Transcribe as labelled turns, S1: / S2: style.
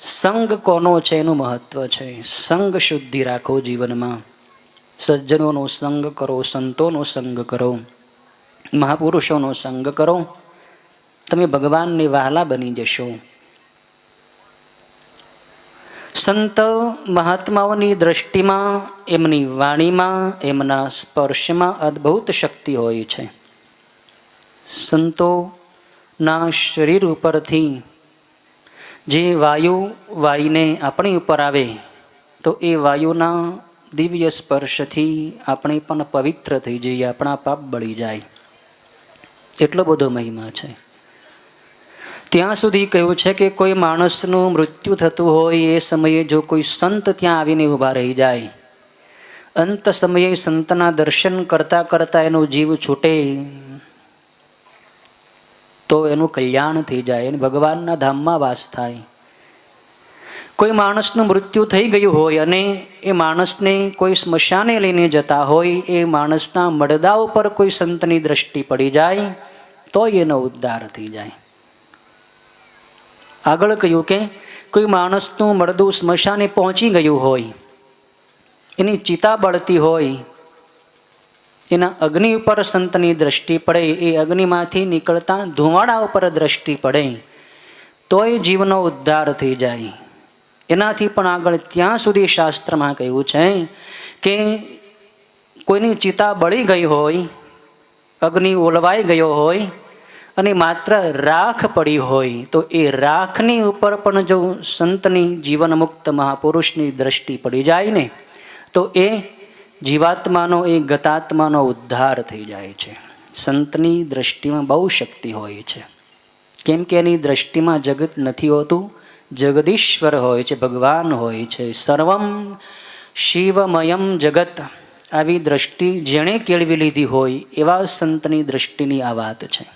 S1: સંગ કોનો છે એનું મહત્વ છે. સંગ શુદ્ધિ રાખો જીવનમાં. સજ્જનોનો સંગ કરો, સંતોનો સંગ કરો, મહાપુરુષોનો સંગ કરો. તમે ભગવાનને વહાલા બની જશો. સંત મહાત્માઓની દ્રષ્ટિમાં, એમની વાણીમાં, એમના સ્પર્શમાં અદ્ભુત શક્તિ હોય છે. સંતોના શરીર ઉપરથી જે વાયુ વાઈને આપણી ઉપર આવે તો એ વાયુના દિવ્ય સ્પર્શથી આપણે પણ પવિત્ર થઈ જઈએ, આપણા પાપ બળી જાય. એટલો બધો મહિમા છે. ત્યાં સુધી કહ્યું છે કે કોઈ માણસનું મૃત્યુ થતું હોય એ સમયે જો કોઈ સંત ત્યાં આવીને ઊભા રહી જાય, અંત સમયે સંતના દર્શન કરતા કરતા એનો જીવ છૂટે તો એનું કલ્યાણ થઈ જાય, એને ભગવાનના ધામમાં વાસ થાય. કોઈ માણસનું મૃત્યુ થઈ ગયું હોય અને એ માણસને કોઈ સ્મશાને લઈને જતા હોય, એ માણસના મડદા ઉપર કોઈ સંતની દ્રષ્ટિ પડી જાય તો એનો ઉદ્ધાર થઈ જાય. આગળ કહ્યું કે કોઈ માણસનું મડદું સ્મશાને પહોંચી ગયું હોય, એની ચિતા બળતી હોય, એના અગ્નિ ઉપર સંતની દ્રષ્ટિ પડે, એ અગ્નિમાંથી નીકળતા ધુમાડા ઉપર દ્રષ્ટિ પડે તોય જીવનો ઉદ્ધાર થઈ જાય. એનાથી પણ આગળ ત્યાં સુધી શાસ્ત્રમાં કહ્યું છે કે કોઈની ચિતા બળી ગઈ હોય, અગ્નિ ઓલવાઈ ગયો હોય અને માત્ર રાખ પડી હોય તો એ રાખની ઉપર પણ જો સંતની જીવન મુક્ત મહાપુરુષની દ્રષ્ટિ પડી જાય ને તો એ જીવાત્માનો, એ ગતાત્માનો ઉદ્ધાર થઈ જાય છે. સંતની દ્રષ્ટિમાં બહુ શક્તિ હોય છે. કેમ કે એની દ્રષ્ટિમાં જગત નથી હોતું, જગદીશ્વર હોય છે, ભગવાન હોય છે. સર્વમ શિવમયમ જગત, આવી દ્રષ્ટિ જેણે કેળવી લીધી હોય એવા સંતની દ્રષ્ટિની આ વાત છે.